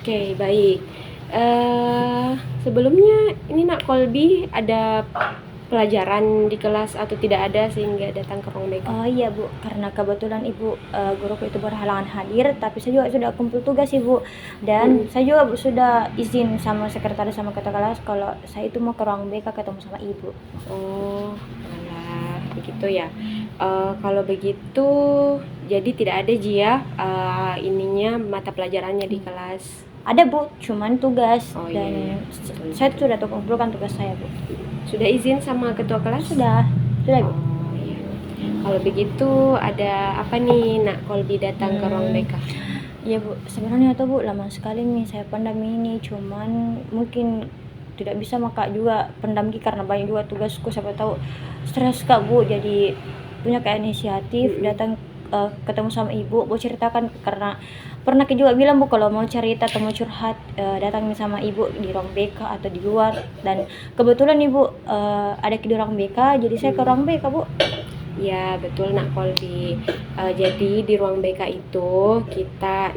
Oke, baik. Sebelumnya ini Nak Kolbi ada pelajaran di kelas atau tidak ada sehingga datang ke ruang BK? Oh iya Bu, karena kebetulan Ibu guruku itu berhalangan hadir, tapi saya juga sudah kumpul tugas Ibu, dan Mm-mm. saya juga sudah izin sama sekretaris sama ketua kelas kalau saya itu mau ke ruang BK ketemu sama Ibu. Oh, alah, begitu ya. Kalau begitu, jadi tidak ada Jia ininya mata pelajarannya di kelas. Ada Bu, cuman tugas Oh, dan iya. saya sudah kumpulkan tugas saya Bu. Sudah izin sama ketua kelas? Sudah Bu. Oh, iya. Kalau begitu ada apa nih Nak Kolbi datang ke ruang BK? Iya Bu, sebenarnya tuh Bu lama sekali nih saya pendam ini, cuman mungkin tidak bisa maka juga pendam karena banyak juga tugasku, siapa tahu stres Kak Bu, jadi punya kayak inisiatif datang ketemu sama Ibu, Bu ceritakan karena pernah juga bilang Bu kalau mau cerita atau mau curhat datang sama Ibu di ruang BK atau di luar, dan kebetulan Ibu ada di ruang BK, jadi saya ke ruang BK Bu. Ya, betul Nak Kolbi. Jadi di ruang BK itu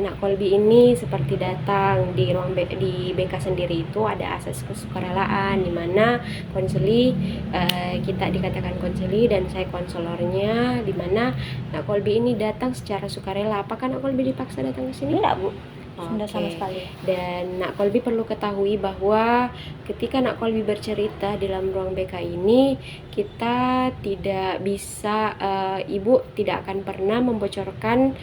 Nak Kolbi ini seperti datang di di BK sendiri itu ada asas kesukarelaan di mana konseli kita dikatakan konseli dan saya konselornya, di mana Nak Kolbi ini datang secara sukarela. Apakah Nak Kolbi dipaksa datang ke sini? Enggak Bu, sudah Oke. sama sekali. Dan Nak Kolbi perlu ketahui bahwa ketika Nak Kolbi bercerita di dalam ruang BK ini, kita tidak bisa, Ibu tidak akan pernah membocorkan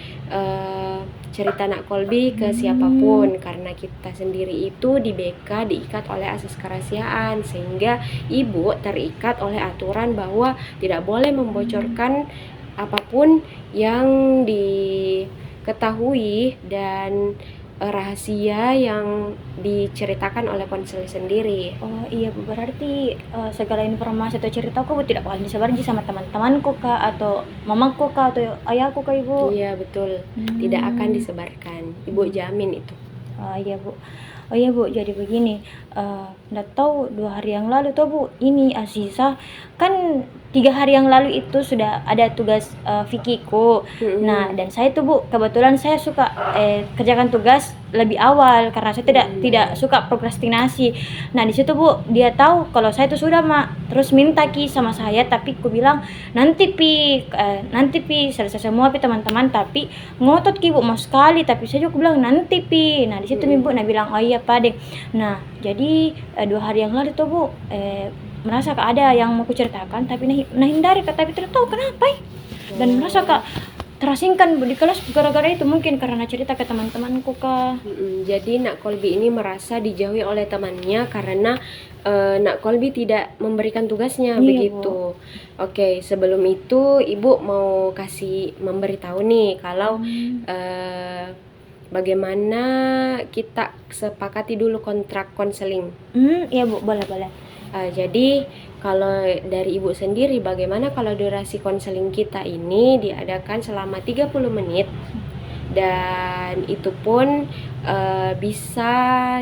cerita Nak Kolbi ke siapapun, karena kita sendiri itu di BK diikat oleh asas kerahasiaan, sehingga Ibu terikat oleh aturan bahwa tidak boleh membocorkan apapun yang diketahui dan rahasia yang diceritakan oleh konseli sendiri. Oh iya Bu, berarti segala informasi atau ceritaku tidak bakal disebar sama teman-temanku Kak, atau mamaku Kak, atau ayahku Kak Ibu? Iya, betul. Tidak akan disebarkan. Ibu jamin itu. Iya Bu. Oh iya Bu, jadi begini, nggak tahu 2 hari yang lalu tuh Bu, ini Aziza kan 3 hari yang lalu itu sudah ada tugas fikiku. Nah, dan saya tuh Bu, kebetulan saya suka kerjakan tugas lebih awal karena saya tidak suka prokrastinasi. Nah, di situ Bu, dia tahu kalau saya itu sudah terus minta sama saya, tapi ku bilang nanti pi selesai semua pi teman-teman, tapi ngotot Bu mau sekali, tapi saya juga bilang nanti pi. Nah, di situ Bu nah bilang oh iya Pak deh. Nah, jadi 2 hari yang lalu tuh Bu merasa Kak ada yang mau kuceritakan tapi hindari Kak, tapi tidak tahu kenapa dan merasa Kak terasingkan di kelas gara-gara itu, mungkin karena cerita ke teman-temanku Kak. Jadi Nak Kolbi ini merasa dijauhi oleh temannya karena Nak Kolbi tidak memberikan tugasnya, Iya, begitu. Oke, sebelum itu Ibu mau memberitahu nih kalau bagaimana kita sepakati dulu kontrak konseling. Iya Bu, boleh. Jadi kalau dari Ibu sendiri, bagaimana kalau durasi konseling kita ini diadakan selama 30 menit dan itu pun bisa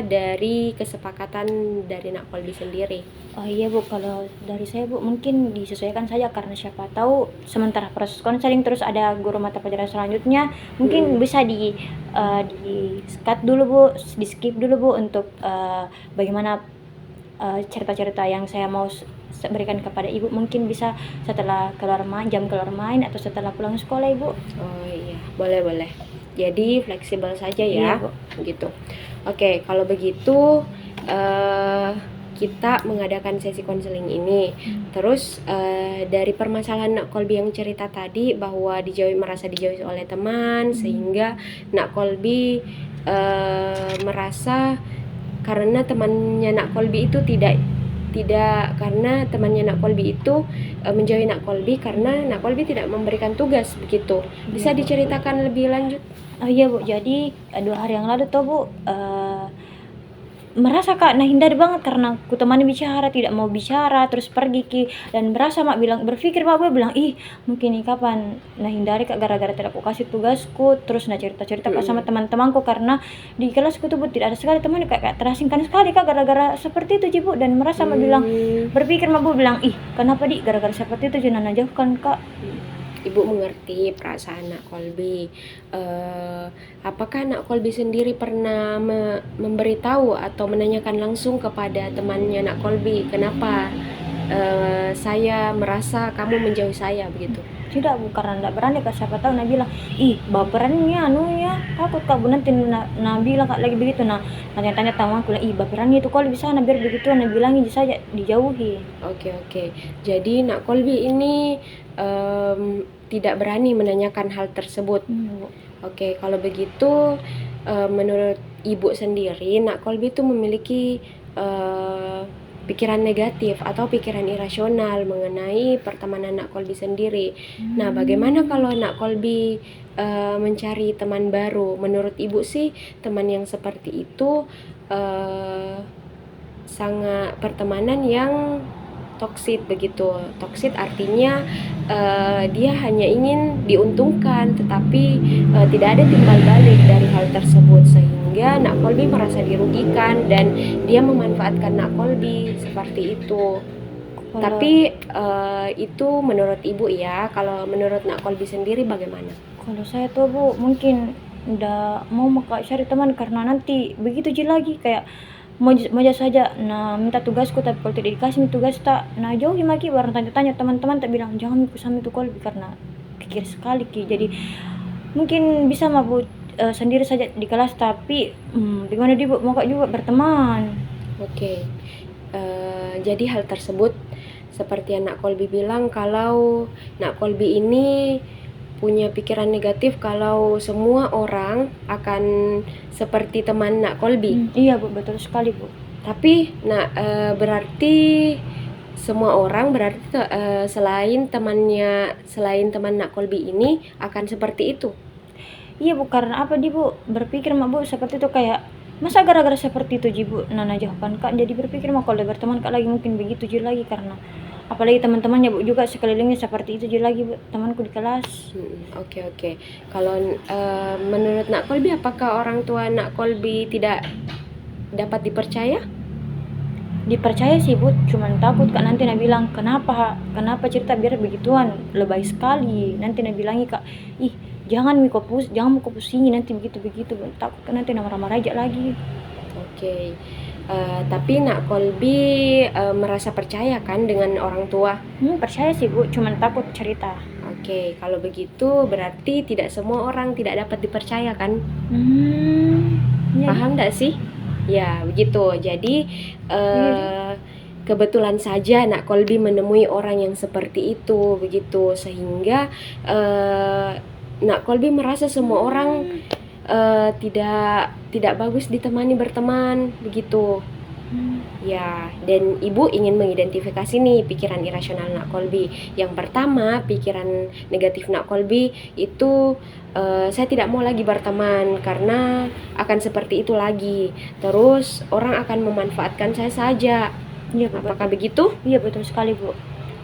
dari kesepakatan dari Nak Kolbi sendiri. Oh iya Bu, kalau dari saya Bu mungkin disesuaikan saja karena siapa tahu sementara proses konseling terus ada guru mata pelajaran selanjutnya, mungkin bisa di cut dulu Bu, di skip dulu Bu untuk bagaimana cerita-cerita yang saya mau berikan kepada Ibu, mungkin bisa setelah jam keluar main atau setelah pulang sekolah Ibu. Oh iya, boleh. Jadi fleksibel saja Iya, ya, Bu. gitu. Oke, kalau begitu kita mengadakan sesi konseling ini. Terus dari permasalahan Nak Kolbi yang cerita tadi bahwa merasa dijauhi oleh teman, sehingga Nak Kolbi merasa karena temannya Nak Kolbi itu karena temannya Nak Kolbi itu menjauhi Nak Kolbi karena Nak Kolbi tidak memberikan tugas, begitu. Bisa diceritakan lebih lanjut? Oh iya Bu, jadi 2 hari yang lalu tuh Bu merasa Kak hindari banget karena ku temani bicara tidak mau bicara terus pergi dan berasa berpikir gue bilang mungkin kapan hindari Kak gara-gara tidak aku kasih tugasku, terus cerita-cerita Kak sama teman-temanku karena di kelasku tuh Bu tidak ada sekali teman kayak terasingkan sekali Kak gara-gara seperti itu Bu, dan merasa berpikir Bu bilang kenapa di gara-gara seperti itu jangan jauhkan Kak. Ibu mengerti perasaan Nak Kolbi. Apakah Nak Kolbi sendiri pernah memberitahu atau menanyakan langsung kepada temannya Nak Kolbi, kenapa saya merasa kamu menjauhi saya begitu? Tidak bu, karena tidak berani kak, siapa tahu nak bilang ih baperannya anunya, takut kak bu nanti nak bilang kak lagi begitu, nah tanya-tanya temanku lah, ih baperannya itu kalau bisa nak biar begitu, nak bilangin saja dijauhi. Oke. Jadi Nak Kolbi ini tidak berani menanyakan hal tersebut. Bu. Oke, kalau begitu menurut Ibu sendiri, Nak Kolbi itu memiliki pikiran negatif atau pikiran irasional mengenai pertemanan Nak Kolbi sendiri. Nah, bagaimana kalau Nak Kolbi mencari teman baru? Menurut Ibu sih, teman yang seperti itu sangat pertemanan yang toksit begitu. Toksit artinya dia hanya ingin diuntungkan, tetapi tidak ada timbal balik dari hal tersebut, sehingga Nak Kolbi merasa dirugikan dan dia memanfaatkan Nak Kolbi seperti itu. Tapi itu menurut Ibu ya. Kalau menurut Nak Kolbi sendiri bagaimana? Kalau saya tuh bu mungkin udah mau cari teman karena nanti begitu aja lagi kayak mau saja nah minta tugasku, tapi kalau tidak dikasih tugas tak nah jauhi maki, baru tanya-tanya teman-teman tak bilang jangan ikut sama itu Kolbi karena pikir sekali ki. Jadi mungkin bisa mabut sendiri saja di kelas, tapi bagaimana dia mau kak juga berteman. Oke. Jadi hal tersebut seperti yang Nak Kolbi bilang, kalau Nak Kolbi ini punya pikiran negatif kalau semua orang akan seperti teman Nak Kolbi. Iya bu, betul sekali bu. Tapi berarti semua orang berarti selain teman Nak Kolbi ini akan seperti itu. Iya bu, karena apa di bu berpikir mak bu seperti itu, kayak masa gara-gara seperti itu jibu nana jawaban kak, jadi berpikir mak kalau berteman kak lagi mungkin begitu aja lagi, karena apalagi teman-temannya bu juga sekelilingnya seperti itu aja lagi bu, temanku di kelas. Oke. Kalau menurut Nak Kolbi, apakah orang tua Nak Kolbi tidak dapat dipercaya? Dipercaya sih bu, cuman takut kak nanti nak bilang kenapa cerita biar begituan, lebay sekali nanti nak bilangi kak, ih jangan mau pusingin nanti begitu takut kan nanti nak marah-marah aja lagi. Oke. Tapi Nak Kolbi merasa percaya kan dengan orang tua? Percaya sih bu, cuman takut cerita. Oke, kalau begitu berarti tidak semua orang tidak dapat dipercaya kan? Ya. Paham nggak sih? Ya begitu. Jadi kebetulan saja Nak Kolbi menemui orang yang seperti itu begitu, sehingga Nak Kolbi merasa semua orang tidak bagus ditemani berteman begitu. Ya, dan Ibu ingin mengidentifikasi nih pikiran irasional Nak Kolbi. Yang pertama, pikiran negatif Nak Kolbi itu saya tidak mau lagi berteman karena akan seperti itu lagi. Terus orang akan memanfaatkan saya saja. Iya, apakah begitu? Iya, betul sekali bu.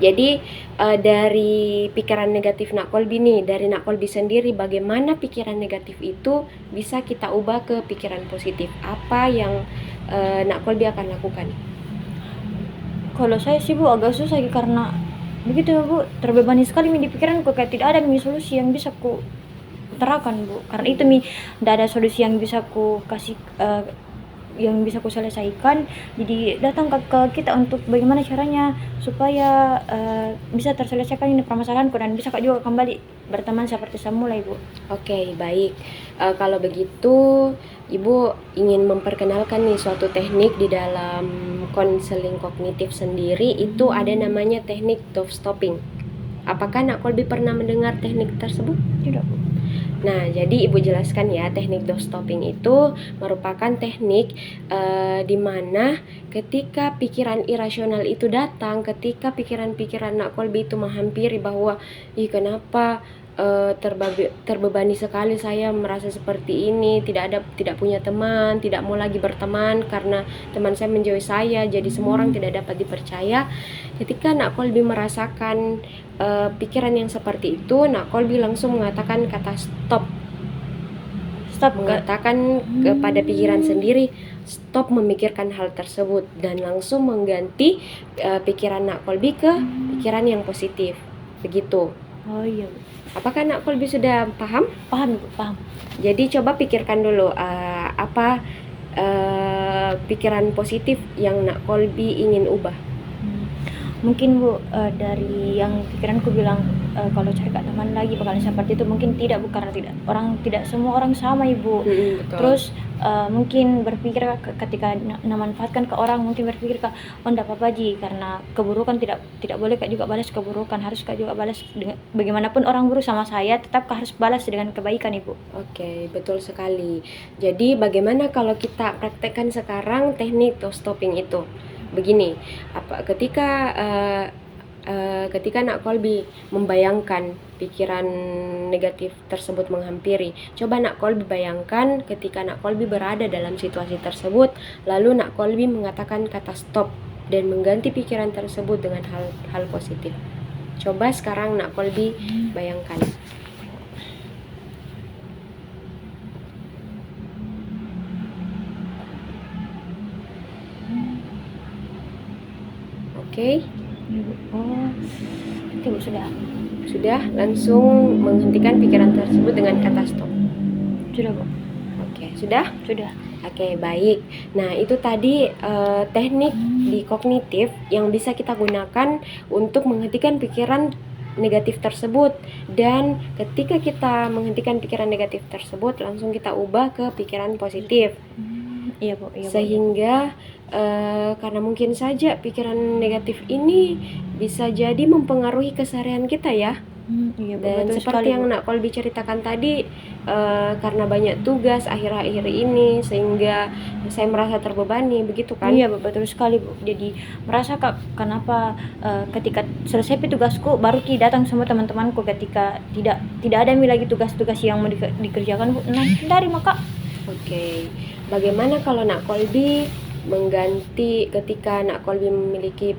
Jadi dari pikiran negatif Nak Kolbi nih, dari Nak Kolbi sendiri, bagaimana pikiran negatif itu bisa kita ubah ke pikiran positif? Apa yang Nak Kolbi akan lakukan? Kalau saya sih bu agak susah karena begitu bu, terbebani sekali di pikiranku, kayak tidak ada solusi yang bisa ku terapkan bu, karena itu tidak ada solusi yang bisa ku kasih yang bisa ku selesaikan. Jadi datang ke kita untuk bagaimana caranya supaya bisa terselesaikan ini permasalahanku dan bisa juga kembali berteman seperti semula ibu. Oke, baik. Kalau begitu Ibu ingin memperkenalkan nih suatu teknik di dalam konseling kognitif sendiri, itu ada namanya teknik doorstopping. Apakah Nak Kolbi pernah mendengar teknik tersebut? Tidak bu. Nah, jadi Ibu jelaskan ya, teknik doorstopping itu merupakan teknik di mana ketika pikiran irasional itu datang, ketika pikiran-pikiran Nak Kolbi itu menghampiri bahwa kenapa terbebani sekali saya merasa seperti ini, tidak punya teman, tidak mau lagi berteman karena teman saya menjauhi saya, jadi semua orang tidak dapat dipercaya. Ketika Nak Kolbi merasakan pikiran yang seperti itu, Nak Kolbi langsung mengatakan kata stop, mengatakan kepada pikiran sendiri stop memikirkan hal tersebut, dan langsung mengganti pikiran Nak Kolbi ke pikiran yang positif begitu. Oh iya Bu. Apakah Nak Kolbi sudah paham? Paham Bu, paham. Jadi coba pikirkan dulu apa pikiran positif yang Nak Kolbi ingin ubah. Mungkin Bu, dari yang pikiranku bilang kalau cari kak teman lagi bakalan seperti itu, mungkin tidak Bu, karena tidak semua orang sama Ibu. Betul. Terus mungkin berpikir ketika memanfaatkan ke orang, mungkin berpikir kak, oh enggak apa-apa Ji, karena keburukan tidak boleh kak juga balas keburukan, harus kak juga balas dengan bagaimanapun orang buruk sama saya, tetap kak harus balas dengan kebaikan Ibu. Oke, betul sekali. Jadi bagaimana kalau kita praktekkan sekarang teknik toe stopping itu? Begini, ketika Nak Kolbi membayangkan pikiran negatif tersebut menghampiri, coba Nak Kolbi bayangkan ketika Nak Kolbi berada dalam situasi tersebut, lalu Nak Kolbi mengatakan kata stop dan mengganti pikiran tersebut dengan hal positif. Coba sekarang Nak Kolbi bayangkan. Oke. Oh, oke Bu, sudah. Sudah, langsung menghentikan pikiran tersebut dengan kata stop. Sudah Bu. Oke, sudah? Sudah. Oke, baik. Nah, itu tadi teknik di kognitif yang bisa kita gunakan untuk menghentikan pikiran negatif tersebut. Dan ketika kita menghentikan pikiran negatif tersebut, langsung kita ubah ke pikiran positif. Iya Bu, iya Bu. Sehingga karena mungkin saja pikiran negatif ini bisa jadi mempengaruhi keseharian kita ya. Iya Bu, Dan betul seperti sekali, yang Bu. Nak Kolbi ceritakan tadi, karena banyak tugas akhir-akhir ini sehingga saya merasa terbebani, begitu kan? Iya Bu, betul sekali Bu. Jadi merasa kak, kenapa ketika selesai tugasku baru datang semua teman-temanku, ketika tidak ada lagi tugas-tugas yang mau dikerjakan Bu. Nah, dari maka Oke, bagaimana kalau Nak Kolbi mengganti ketika Nak Kolbi memiliki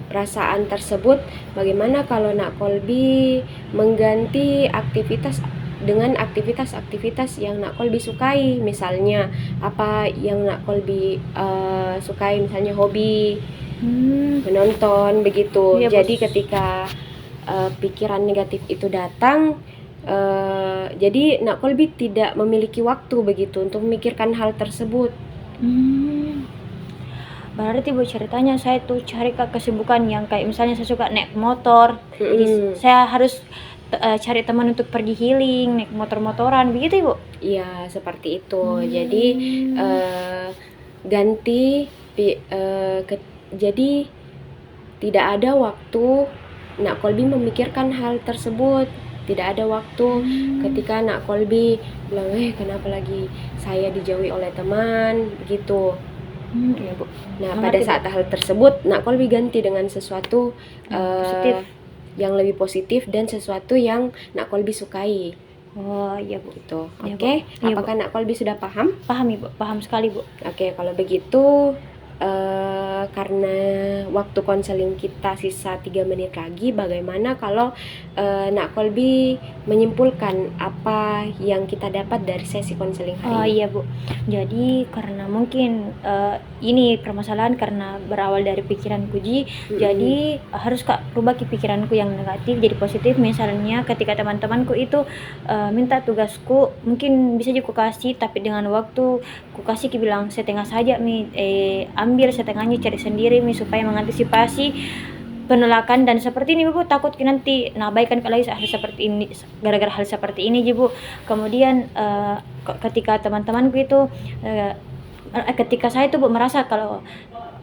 perasaan tersebut, bagaimana kalau Nak Kolbi mengganti aktivitas dengan aktivitas yang Nak Kolbi sukai? Misalnya apa yang Nak Kolbi sukai, misalnya hobi menonton begitu. Iya, Jadi Bos. ketika pikiran negatif itu datang, jadi Nak Kolbi tidak memiliki waktu begitu untuk memikirkan hal tersebut. Berarti Bu, ceritanya saya tuh cari kesibukan yang kayak misalnya saya suka naik motor, jadi saya harus cari teman untuk pergi healing, naik motor-motoran, begitu Ibu? Iya, seperti itu. Jadi jadi tidak ada waktu Nak Kolbi memikirkan hal tersebut. Tidak ada waktu ketika Nak Kolbi bilang, kenapa lagi saya dijauhi oleh teman, begitu. Iya Bu. Nah, pada saat hal tersebut Nak Kolbi ganti dengan sesuatu positif, yang lebih positif dan sesuatu yang Nak Kolbi sukai. Oh iya Bu. Gitu. Iya, Oke, Bu. Iya, apakah Nak Kolbi sudah paham? Paham Ibu, paham sekali Bu. Oke, kalau begitu karena waktu konseling kita sisa 3 menit lagi, bagaimana kalau Nak Kolbi menyimpulkan apa yang kita dapat dari sesi konseling hari ini? Iya Bu, jadi karena mungkin ini permasalahan karena berawal dari pikiranku jadi harus kak rubah pikiranku yang negatif jadi positif. Misalnya ketika teman-temanku itu minta tugasku, mungkin bisa juga kasih, tapi dengan waktu ku kasih bilang setengah saja ambil setengahnya cari sendiri supaya mengantisipasi penolakan dan seperti ini Bu, takut nanti nabaikan lagi hal seperti ini gara-gara hal seperti ini Bu. Kemudian ketika teman-temanku itu ketika saya itu Bu merasa kalau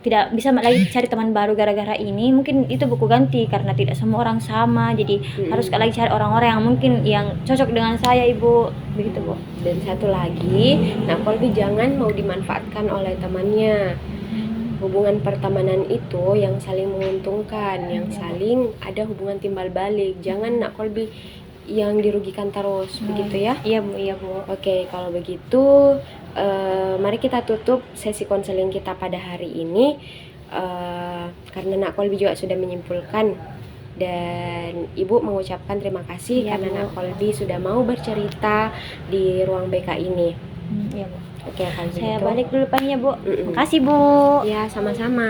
tidak bisa lagi cari teman baru gara-gara ini, mungkin itu buku ganti karena tidak semua orang sama, jadi harus lagi cari orang-orang yang mungkin yang cocok dengan saya Ibu, begitu Bu. Dan satu lagi, Nak Kolbi jangan mau dimanfaatkan oleh temannya. Hubungan pertemanan itu yang saling menguntungkan, yang saling ada hubungan timbal balik. Jangan Nak Kolbi yang dirugikan terus, begitu ya? Iya Bu, iya Bu. Oke, kalau begitu mari kita tutup sesi konseling kita pada hari ini, karena Nak Kolbi juga sudah menyimpulkan, dan Ibu mengucapkan terima kasih karena Bu. Nak Kolbi sudah mau bercerita di ruang BK ini. Iya Bu. Oke, kalau Saya begitu balik dulu pannya Bu. Makasih Bu. ya, sama-sama.